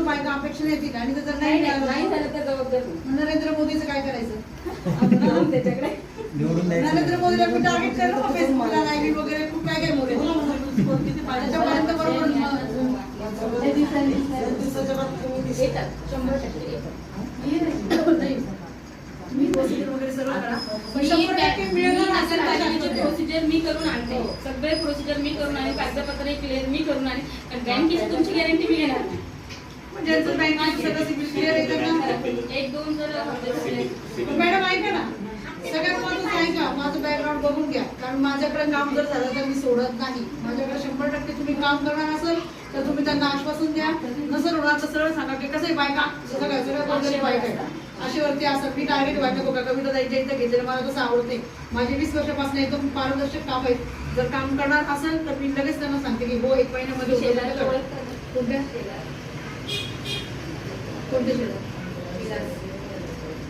बायका अपेक्षा येतील आणि जर नाही झालं तर जबाबदार नरेंद्र मोदीचं काय करायचं? त्याच्याकडे नरेंद्र मोदीला मी टार्गेट केलं ना फेसबुकला लाईव्ह वगैरे खूप काय काय मोदी त्याच्यापर्यंत बरोबर येतात 100% येतात. मी प्रोसिजर वगैरे सर्व करा प्रोसिजर मी करून आणते, सगळे प्रोसिजर मी करून आणि कागदपत्र क्लिअर मी करून आणि बँकेची तुमची गॅरंटी मी घेणार नाही. ज्यांचं बँक सगळं सिबिल क्लिअर आहे त्यांना एक दोन जर मॅडम ऐका ना, सगळ्यात महत्त्वाचं ऐका, माझं बॅकग्राऊंड बघून घ्या. कारण माझ्याकडे काम जर झालं तर मी सोडत नाही. माझ्याकडे 100% तुम्ही काम करणार असेल तर तुम्ही त्यांना आश्वासन द्या. नसेल होणार तर सरळ सांगा की कसं आहे बायका सगळ्या वगैरे बायका आहे अशी वरती असं मी टार्गेट व्हायला नको का कविता जायच्या इथं घेतलेलं मला तसं आवडते. माझे 20 वर्षापासून एकदम पारदर्शक काम आहेत. जर काम करणार असेल तर मी लगेच त्यांना सांगते की हो 1 महिन्यामध्ये कोणत्या शेजार